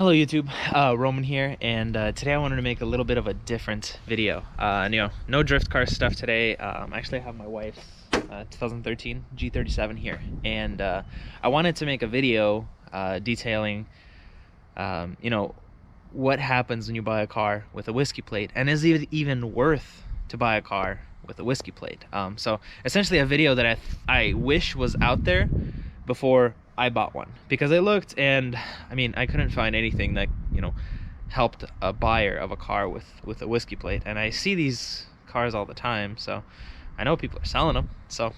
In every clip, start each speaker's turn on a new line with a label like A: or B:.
A: Hello YouTube, Roman here, and today I wanted to make a little bit of a different video. No drift car stuff today. Actually, I have my wife's 2013 G37 here, and I wanted to make a video detailing, what happens when you buy a car with a whiskey plate, and is it even worth to buy a car with a whiskey plate? So essentially a video that I wish was out there before I bought one, because I looked and I couldn't find anything that helped a buyer of a car with a whiskey plate, and I see these cars all the time, so I know people are selling them. So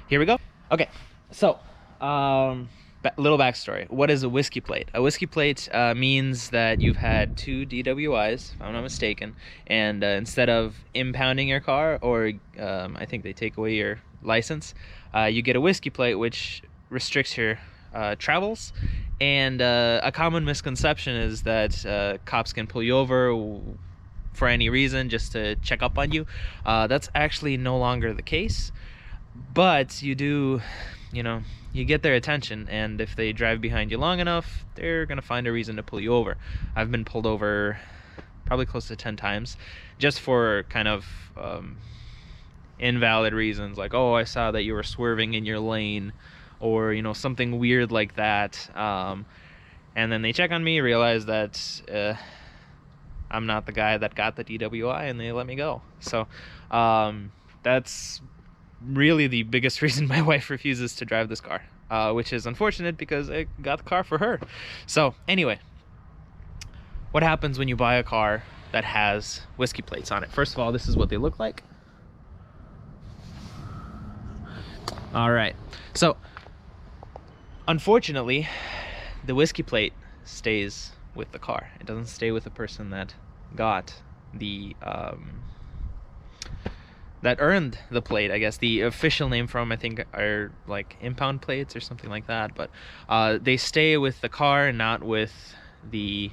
A: here we go. Okay, so little backstory. What is a whiskey plate? A whiskey plate means that you've had 2 DWIs, if I'm not mistaken, and instead of impounding your car, or I think they take away your license, you get a whiskey plate, which restricts your travels. And a common misconception is that cops can pull you over for any reason just to check up on you. That's actually no longer the case, but you do, you get their attention, and if they drive behind you long enough, they're gonna find a reason to pull you over. I've been pulled over probably close to 10 times just for kind of invalid reasons, like, oh, I saw that you were swerving in your lane, or something weird like that, and then they check on me, realize that I'm not the guy that got the DWI, and they let me go. So that's really the biggest reason my wife refuses to drive this car, which is unfortunate because I got the car for her. So anyway, what happens when you buy a car that has whiskey plates on it? First of all, this is what they look like. All right, so unfortunately, the whiskey plate stays with the car. It doesn't stay with the person that got the that earned the plate. I guess the official name for them, I think, are like impound plates or something like that, but they stay with the car and not with the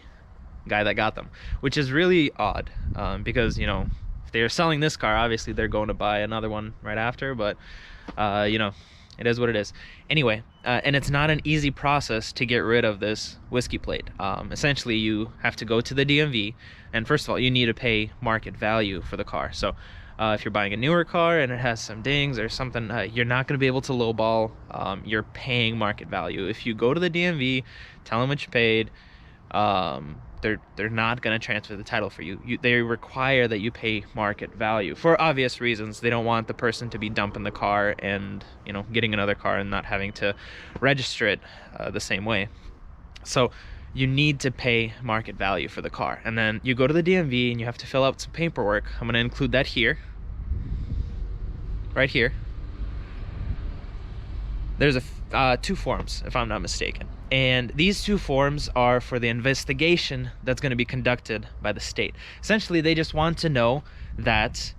A: guy that got them, which is really odd, because if they're selling this car, obviously they're going to buy another one right after, but it is what it is. Anyway, and it's not an easy process to get rid of this whiskey plate. Essentially, you have to go to the DMV, and first of all, you need to pay market value for the car. So if you're buying a newer car and it has some dings or something, you're not going to be able to lowball. You're paying market value. If you go to the DMV, tell them what you paid, they're not going to transfer the title for you. They require that you pay market value for obvious reasons. They don't want the person to be dumping the car and getting another car and not having to register it the same way. So you need to pay market value for the car, and then you go to the DMV and you have to fill out some paperwork. I'm going to include that here, right here. There's 2 forms, if I'm not mistaken, and these 2 forms are for the investigation that's going to be conducted by the state. Essentially, they just want to know that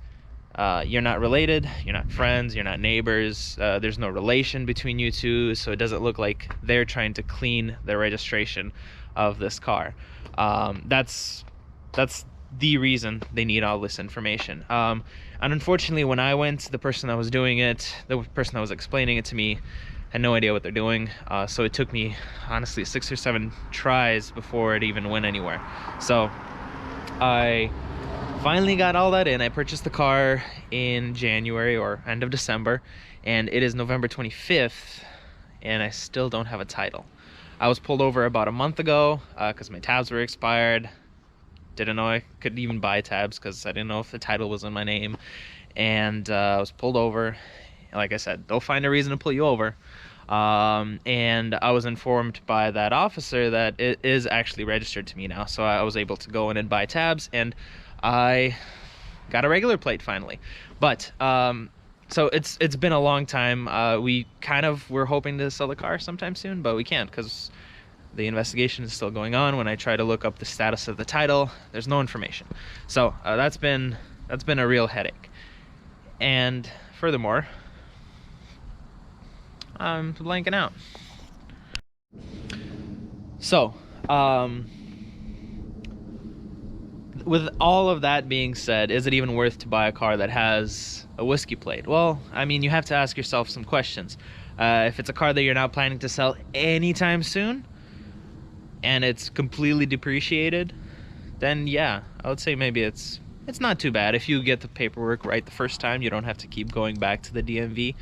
A: you're not related, you're not friends, you're not neighbors, there's no relation between you two, so it doesn't look like they're trying to clean the registration of this car. That's the reason they need all this information. And unfortunately, when I went, the person that was doing it, the person that was explaining it to me, had no idea what they're doing. So it took me, honestly, 6 or 7 tries before it even went anywhere. So I finally got all that in. I purchased the car in January or end of December, and it is November 25th, and I still don't have a title. I was pulled over about a month ago because my tabs were expired. Didn't know I could even buy tabs because I didn't know if the title was in my name, and I was pulled over. Like I said, they'll find a reason to pull you over, and I was informed by that officer that it is actually registered to me now, so I was able to go in and buy tabs, and I got a regular plate finally. But so it's been a long time. We were hoping to sell the car sometime soon, but we can't because the investigation is still going on. When I try to look up the status of the title, there's no information. So that's been a real headache. And furthermore, I'm blanking out. So with all of that being said, is it even worth to buy a car that has a whiskey plate? Well, you have to ask yourself some questions. If it's a car that you're not planning to sell anytime soon, and it's completely depreciated, then yeah, I would say maybe it's not too bad. If you get the paperwork right the first time, you don't have to keep going back to the DMV.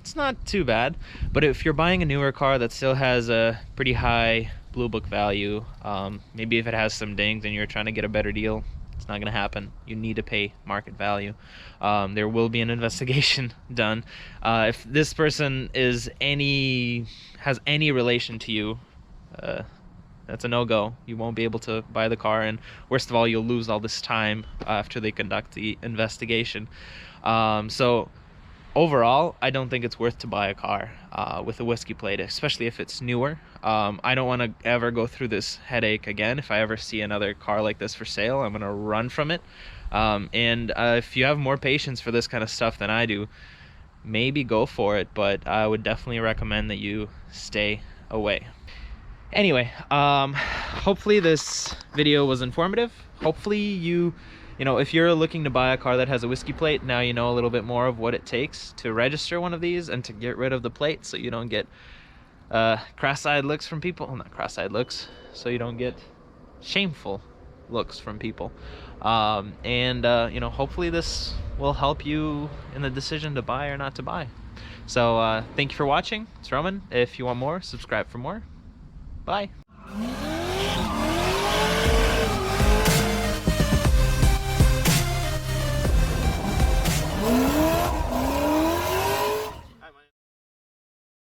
A: It's not too bad. But if you're buying a newer car that still has a pretty high Blue Book value, maybe if it has some dings and you're trying to get a better deal, it's not gonna happen. You need to pay market value. There will be an investigation done. If this person has any relation to you, that's a no-go. You won't be able to buy the car, and worst of all, you'll lose all this time after they conduct the investigation. So overall, I don't think it's worth to buy a car with a whiskey plate, especially if it's newer. I don't want to ever go through this headache again. If I ever see another car like this for sale, I'm going to run from it. And if you have more patience for this kind of stuff than I do, maybe go for it, but I would definitely recommend that you stay away. Anyway, hopefully this video was informative. Hopefully you know, if you're looking to buy a car that has a whiskey plate, now you know a little bit more of what it takes to register one of these and to get rid of the plate, so you don't get cross-eyed looks from people. Well, not cross-eyed looks, so you don't get shameful looks from people. You know, hopefully this will help you in the decision to buy or not to buy. So thank you for watching. It's Roman. If you want more, subscribe for more. Bye.